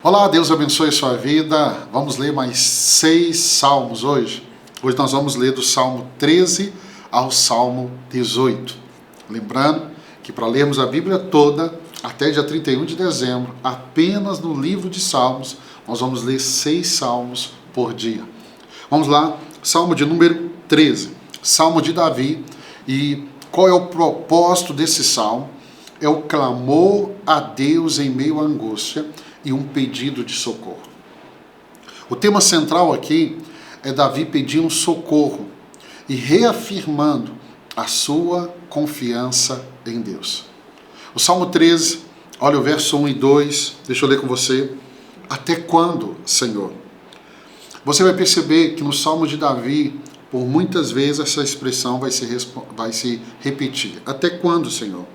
Olá, Deus abençoe a sua vida. Vamos ler mais 6 salmos hoje. Hoje nós vamos ler do Salmo 13 ao Salmo 18. Lembrando que para lermos a Bíblia toda, até dia 31 de dezembro, apenas no livro de Salmos, nós vamos ler 6 salmos por dia. Vamos lá, Salmo de número 13, Salmo de Davi. E qual é o propósito desse salmo? É o clamor a Deus em meio à angústia e um pedido de socorro. O tema central aqui é Davi pedindo socorro e reafirmando a sua confiança em Deus. O Salmo 13, olha o verso 1 e 2, deixa eu ler com você. Até quando, Senhor? Você vai perceber que no Salmo de Davi, por muitas vezes essa expressão vai se repetir. Até quando, Senhor?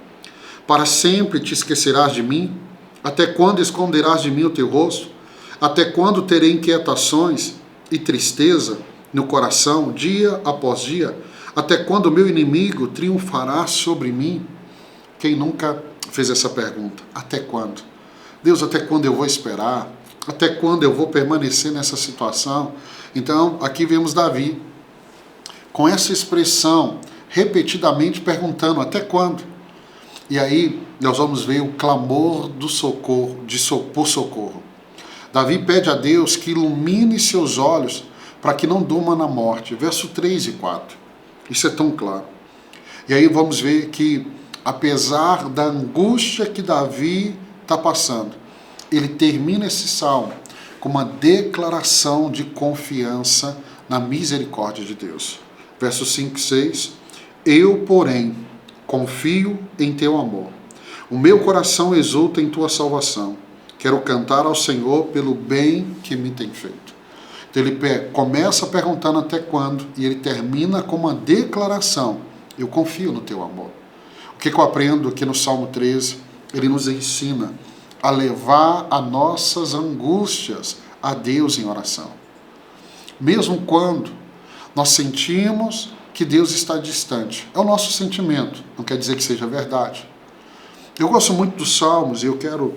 Para sempre te esquecerás de mim? Até quando esconderás de mim o teu rosto? Até quando terei inquietações e tristeza no coração, dia após dia? Até quando o meu inimigo triunfará sobre mim? Quem nunca fez essa pergunta? Até quando? Deus, até quando eu vou esperar? Até quando eu vou permanecer nessa situação? Então, aqui vemos Davi com essa expressão repetidamente perguntando, até quando? E aí nós vamos ver o clamor do socorro, por socorro. Davi pede a Deus que ilumine seus olhos para que não durma na morte. Verso 3 e 4. Isso é tão claro. E aí vamos ver que, apesar da angústia que Davi está passando, ele termina esse salmo com uma declaração de confiança na misericórdia de Deus. Versos 5 e 6. Eu, porém, confio em teu amor. O meu coração exulta em tua salvação. Quero cantar ao Senhor pelo bem que me tem feito. Então ele começa perguntando até quando e ele termina com uma declaração. Eu confio no teu amor. O que eu aprendo aqui no Salmo 13? Ele nos ensina a levar as nossas angústias a Deus em oração. Mesmo quando nós sentimos que Deus está distante. É o nosso sentimento, não quer dizer que seja verdade. Eu gosto muito dos Salmos e eu quero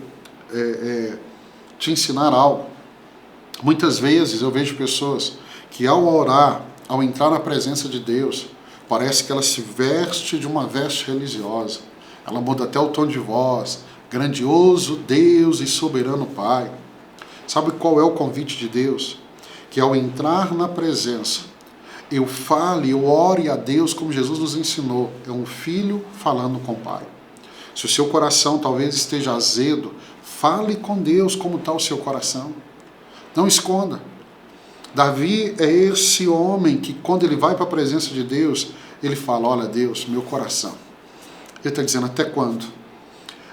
te ensinar algo. Muitas vezes eu vejo pessoas que ao orar, ao entrar na presença de Deus, parece que ela se veste de uma veste religiosa. Ela muda até o tom de voz. Grandioso Deus e soberano Pai. Sabe qual é o convite de Deus? Que ao entrar na presença, eu fale, eu ore a Deus como Jesus nos ensinou. É um filho falando com o Pai. Se o seu coração talvez esteja azedo, fale com Deus como está o seu coração. Não esconda. Davi é esse homem que quando ele vai para a presença de Deus, ele fala, olha Deus, meu coração. Ele está dizendo, até quando?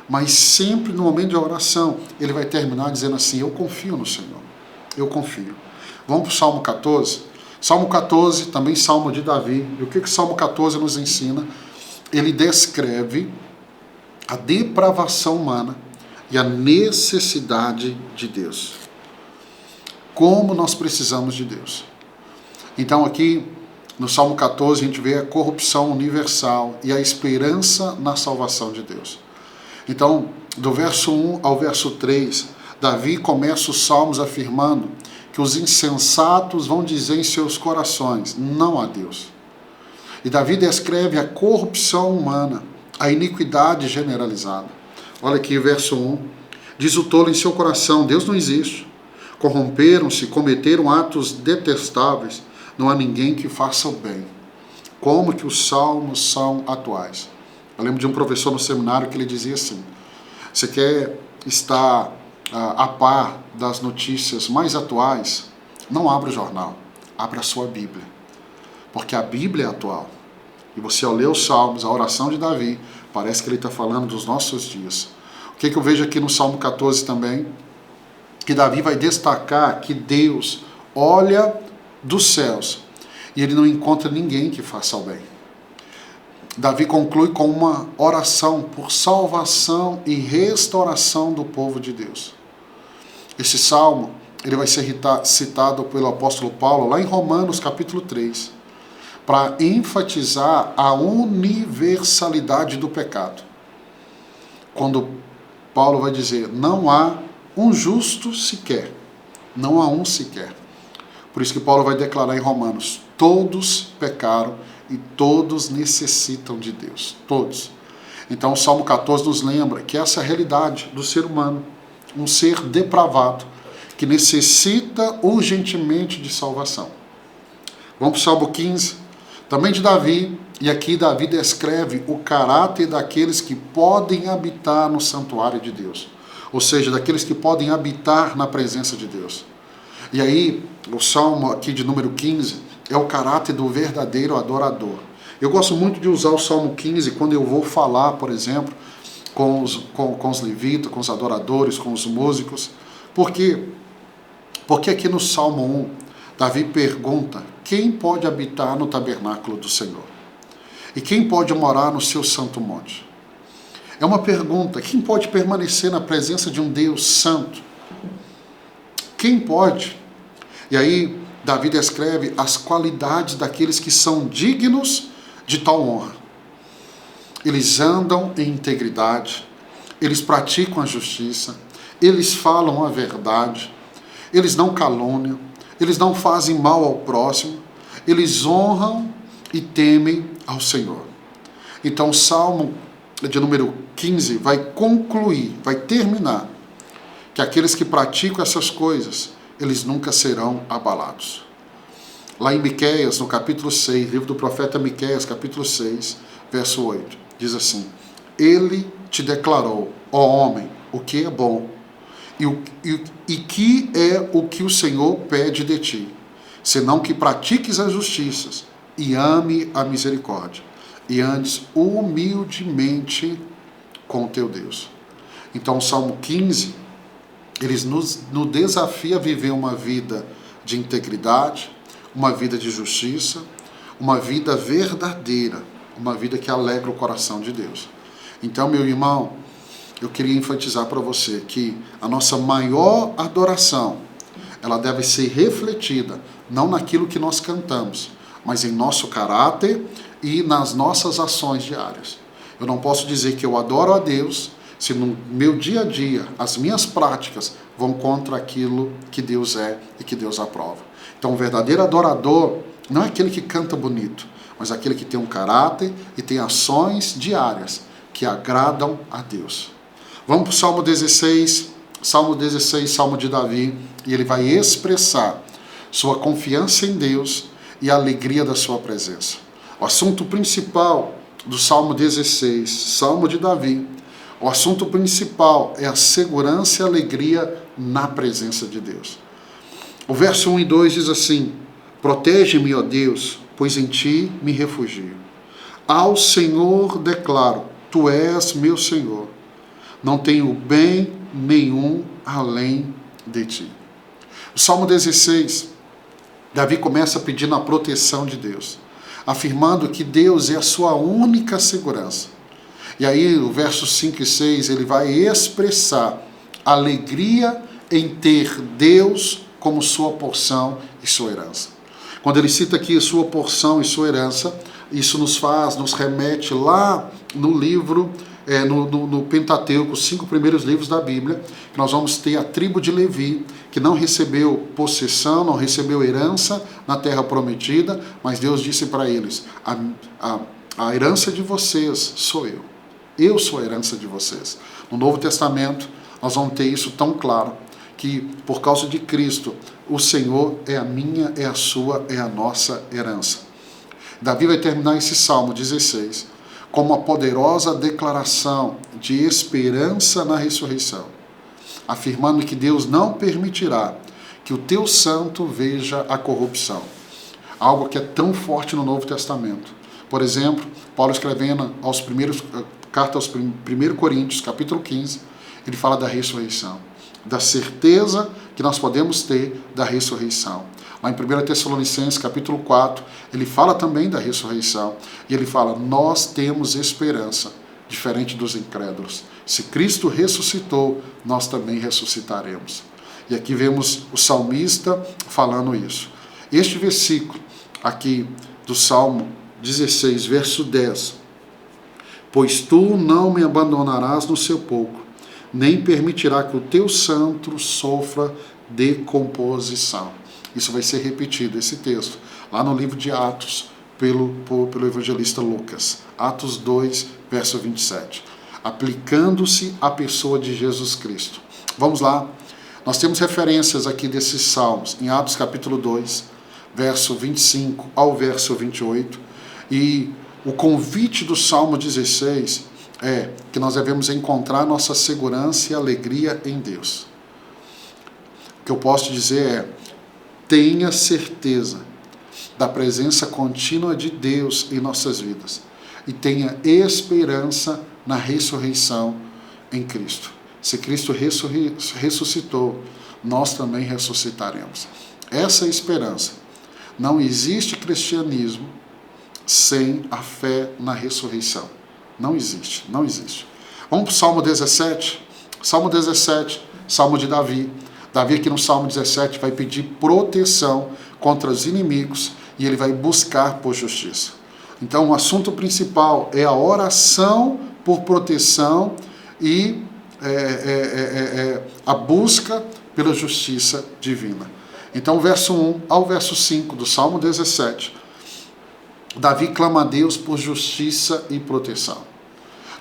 Mas sempre no momento de oração, ele vai terminar dizendo assim, eu confio no Senhor. Eu confio. Vamos para o Salmo 14. Salmo 14, também Salmo de Davi. E o que o Salmo 14 nos ensina? Ele descreve a depravação humana e a necessidade de Deus. Como nós precisamos de Deus. Então aqui, no Salmo 14, a gente vê a corrupção universal e a esperança na salvação de Deus. Então, do verso 1 ao verso 3, Davi começa os salmos afirmando que os insensatos vão dizer em seus corações, não há Deus. E Davi descreve a corrupção humana, a iniquidade generalizada. Olha aqui, verso 1. Diz o tolo em seu coração, Deus não existe. Corromperam-se, cometeram atos detestáveis, não há ninguém que faça o bem. Como que os salmos são atuais? Eu lembro de um professor no seminário que ele dizia assim, você quer estar a par das notícias mais atuais, não abra o jornal, abra a sua Bíblia, porque a Bíblia é atual. E você ao ler os Salmos, a oração de Davi, parece que ele está falando dos nossos dias. O que eu vejo aqui no Salmo 14 também? Que Davi vai destacar que Deus olha dos céus e ele não encontra ninguém que faça o bem. Davi conclui com uma oração por salvação e restauração do povo de Deus. Esse salmo ele vai ser citado pelo apóstolo Paulo lá em Romanos capítulo 3, para enfatizar a universalidade do pecado. Quando Paulo vai dizer, não há um justo sequer. Não há um sequer. Por isso que Paulo vai declarar em Romanos: todos pecaram e todos necessitam de Deus. Todos. Então o Salmo 14 nos lembra que essa é a realidade do ser humano. Um ser depravado, que necessita urgentemente de salvação. Vamos para o Salmo 15, também de Davi, e aqui Davi descreve o caráter daqueles que podem habitar no santuário de Deus, ou seja, daqueles que podem habitar na presença de Deus. E aí, o Salmo aqui de número 15 é o caráter do verdadeiro adorador. Eu gosto muito de usar o Salmo 15 quando eu vou falar, por exemplo, com os levitas, com os adoradores, com os músicos. Por quê? Porque aqui no Salmo 1, Davi pergunta: quem pode habitar no tabernáculo do Senhor? E quem pode morar no seu santo monte? É uma pergunta: quem pode permanecer na presença de um Deus santo? Quem pode? E aí, Davi descreve as qualidades daqueles que são dignos de tal honra. Eles andam em integridade, eles praticam a justiça, eles falam a verdade, eles não caluniam, eles não fazem mal ao próximo, eles honram e temem ao Senhor. Então o Salmo de número 15 vai concluir, vai terminar, que aqueles que praticam essas coisas, eles nunca serão abalados. Lá em Miqueias, no capítulo 6, livro do profeta Miqueias, capítulo 6, verso 8, diz assim: Ele te declarou, ó homem, o que é bom, e que é o que o Senhor pede de ti, senão que pratiques as justiças e ame a misericórdia, e andes humildemente com o teu Deus. Então o Salmo 15, ele nos desafia a viver uma vida de integridade, uma vida de justiça, uma vida verdadeira, uma vida que alegra o coração de Deus. Então, meu irmão, eu queria enfatizar para você que a nossa maior adoração, ela deve ser refletida, não naquilo que nós cantamos, mas em nosso caráter e nas nossas ações diárias. Eu não posso dizer que eu adoro a Deus se no meu dia a dia as minhas práticas vão contra aquilo que Deus é e que Deus aprova. Então, o verdadeiro adorador não é aquele que canta bonito, mas aquele que tem um caráter e tem ações diárias que agradam a Deus. Vamos para o Salmo 16, Salmo de Davi, e ele vai expressar sua confiança em Deus e a alegria da sua presença. O assunto principal do Salmo 16, Salmo de Davi, o assunto principal é a segurança e a alegria na presença de Deus. O verso 1 e 2 diz assim: Protege-me, ó Deus, pois em ti me refugio. Ao Senhor declaro, tu és meu Senhor. Não tenho bem nenhum além de ti. O Salmo 16, Davi começa pedindo a proteção de Deus, afirmando que Deus é a sua única segurança. E aí, o verso 5 e 6, ele vai expressar alegria em ter Deus como sua porção e sua herança. Quando ele cita aqui sua porção e sua herança, isso nos remete lá no livro, no Pentateuco, os 5 primeiros livros da Bíblia, que nós vamos ter a tribo de Levi, que não recebeu possessão, não recebeu herança na terra prometida, mas Deus disse para eles: a herança de vocês sou eu. Eu sou a herança de vocês. No Novo Testamento, nós vamos ter isso tão claro, que por causa de Cristo, o Senhor é a minha, é a sua, é a nossa herança. Davi vai terminar esse Salmo 16 como uma poderosa declaração de esperança na ressurreição, afirmando que Deus não permitirá que o teu santo veja a corrupção. Algo que é tão forte no Novo Testamento. Por exemplo, Paulo escrevendo carta aos 1 Coríntios, capítulo 15, ele fala da ressurreição, da certeza que nós podemos ter da ressurreição. Lá em 1 Tessalonicenses, capítulo 4, ele fala também da ressurreição. E ele fala: nós temos esperança, diferente dos incrédulos. Se Cristo ressuscitou, nós também ressuscitaremos. E aqui vemos o salmista falando isso. Este versículo aqui do Salmo 16, verso 10. Pois tu não me abandonarás no sepulcro, nem permitirá que o teu santo sofra decomposição. Isso vai ser repetido, esse texto, lá no livro de Atos, pelo evangelista Lucas. Atos 2, verso 27. Aplicando-se à pessoa de Jesus Cristo. Vamos lá. Nós temos referências aqui desses salmos, em Atos capítulo 2, verso 25 ao verso 28. E o convite do Salmo 16 é que nós devemos encontrar nossa segurança e alegria em Deus. O que eu posso dizer é, tenha certeza da presença contínua de Deus em nossas vidas e tenha esperança na ressurreição em Cristo. Se Cristo ressuscitou, nós também ressuscitaremos. Essa é a esperança. Não existe cristianismo sem a fé na ressurreição. Não existe, não existe. Vamos para o Salmo 17. Salmo 17, Salmo de Davi. Davi aqui no Salmo 17 vai pedir proteção contra os inimigos e ele vai buscar por justiça. Então o assunto principal é a oração por proteção e a busca pela justiça divina. Então, verso 1 ao verso 5 do Salmo 17, Davi clama a Deus por justiça e proteção.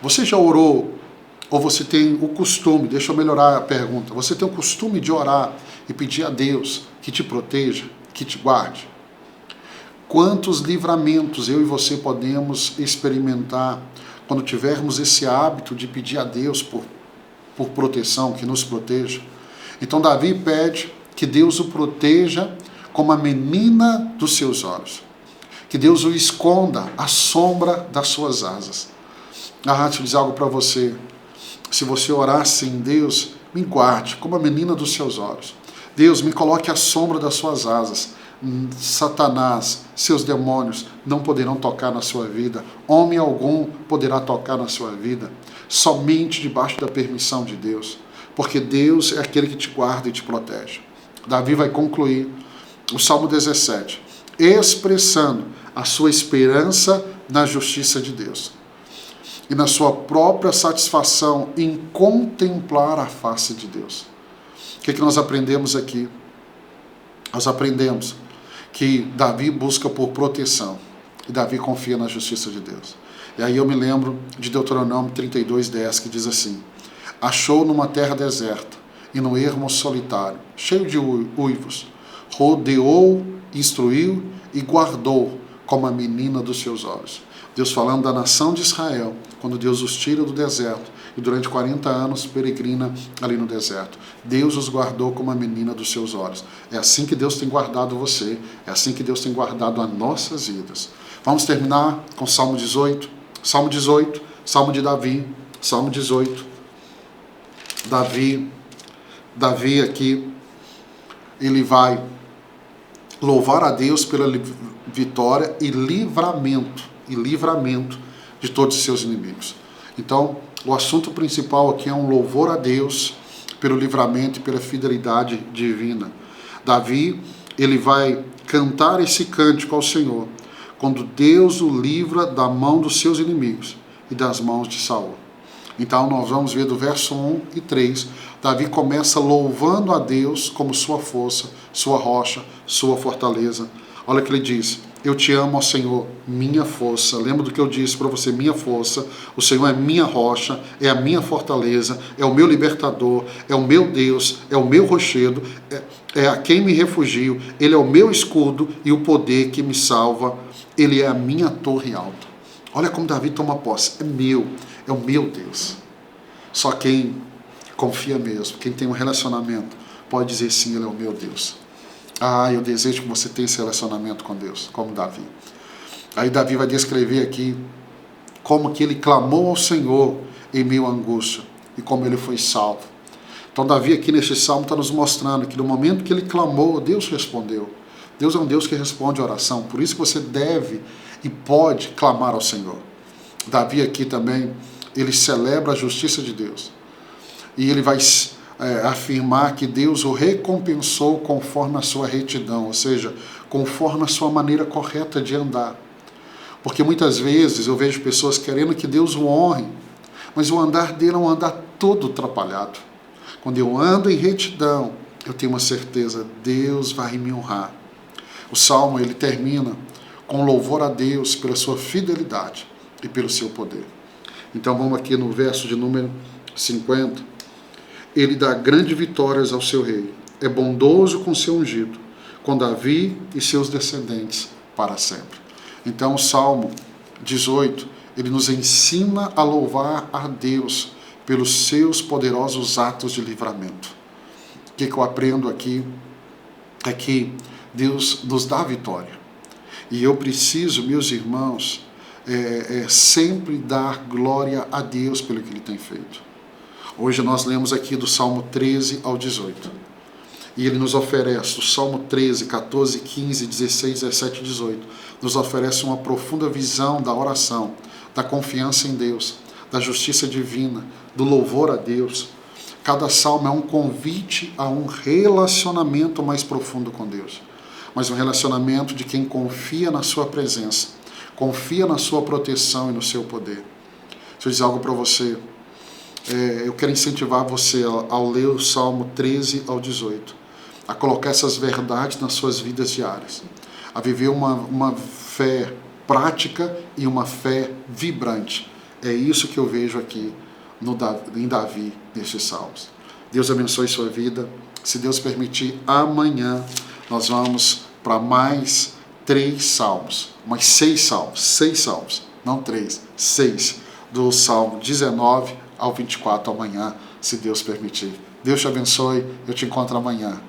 Você já orou, ou você tem o costume, deixa eu melhorar a pergunta, você tem o costume de orar e pedir a Deus que te proteja, que te guarde? Quantos livramentos eu e você podemos experimentar quando tivermos esse hábito de pedir a Deus por proteção, que nos proteja? Então Davi pede que Deus o proteja como a menina dos seus olhos. Que Deus o esconda à sombra das suas asas. Deixa eu dizer algo para você. Se você orar assim, Deus, me guarde como a menina dos seus olhos. Deus, me coloque à sombra das suas asas. Satanás, seus demônios não poderão tocar na sua vida. Homem algum poderá tocar na sua vida. Somente debaixo da permissão de Deus. Porque Deus é aquele que te guarda e te protege. Davi vai concluir o Salmo 17, expressando a sua esperança na justiça de Deus e na sua própria satisfação em contemplar a face de Deus. O que nós aprendemos aqui? Nós aprendemos que Davi busca por proteção e Davi confia na justiça de Deus. E aí eu me lembro de Deuteronômio 32:10, que diz assim: achou numa terra deserta e no ermo solitário, cheio de uivos, rodeou, instruiu e guardou como a menina dos seus olhos. Deus falando da nação de Israel, quando Deus os tira do deserto e durante 40 anos peregrina ali no deserto. Deus os guardou como a menina dos seus olhos. É assim que Deus tem guardado você, é assim que Deus tem guardado as nossas vidas. Vamos terminar com Salmo 18. Salmo 18, Salmo de Davi, Salmo 18. Davi aqui, ele vai louvar a Deus pela vitória e livramento de todos os seus inimigos. Então, o assunto principal aqui é um louvor a Deus pelo livramento e pela fidelidade divina. Davi, ele vai cantar esse cântico ao Senhor quando Deus o livra da mão dos seus inimigos e das mãos de Saul. Então nós vamos ver do verso 1 e 3, Davi começa louvando a Deus como sua força, sua rocha, sua fortaleza. Olha o que ele diz: eu te amo, ó Senhor, minha força. Lembra do que eu disse para você, minha força. O Senhor é minha rocha, é a minha fortaleza, é o meu libertador, é o meu Deus, é o meu rochedo, é a quem me refugio. Ele é o meu escudo e o poder que me salva. Ele é a minha torre alta. Olha como Davi toma posse. É o meu Deus. Só quem confia mesmo, quem tem um relacionamento, pode dizer sim, ele é o meu Deus. Eu desejo que você tenha esse relacionamento com Deus, como Davi. Aí Davi vai descrever aqui como que ele clamou ao Senhor em meio à angústia e como ele foi salvo. Então Davi aqui neste salmo está nos mostrando que no momento que ele clamou, Deus respondeu. Deus é um Deus que responde a oração, por isso que você deve e pode clamar ao Senhor. Davi aqui também, ele celebra a justiça de Deus. E ele vai afirmar que Deus o recompensou conforme a sua retidão, ou seja, conforme a sua maneira correta de andar. Porque muitas vezes eu vejo pessoas querendo que Deus o honre, mas o andar dele é um andar todo atrapalhado. Quando eu ando em retidão, eu tenho uma certeza, Deus vai me honrar. O Salmo, ele termina com louvor a Deus pela sua fidelidade e pelo seu poder. Então vamos aqui no verso de número 50. Ele dá grandes vitórias ao seu rei. É bondoso com seu ungido, com Davi e seus descendentes para sempre. Então o Salmo 18, ele nos ensina a louvar a Deus pelos seus poderosos atos de livramento. O que eu aprendo aqui é que Deus nos dá vitória. E eu preciso, meus irmãos, sempre dar glória a Deus pelo que Ele tem feito. Hoje nós lemos aqui do Salmo 13 ao 18. E Ele nos oferece, o Salmo 13, 14, 15, 16, 17 e 18, nos oferece uma profunda visão da oração, da confiança em Deus, da justiça divina, do louvor a Deus. Cada salmo é um convite a um relacionamento mais profundo com Deus, mas um relacionamento de quem confia na sua presença, confia na sua proteção e no seu poder. Deixa eu dizer algo para você. Eu quero incentivar você ao ler o Salmo 13 ao 18, a colocar essas verdades nas suas vidas diárias, a viver uma fé prática e uma fé vibrante. É isso que eu vejo aqui em Davi, nestes salmos. Deus abençoe sua vida. Se Deus permitir, amanhã nós vamos para mais 3 salmos, mais 6 salmos, não 3, 6, do Salmo 19 ao 24 amanhã, se Deus permitir. Deus te abençoe, eu te encontro amanhã.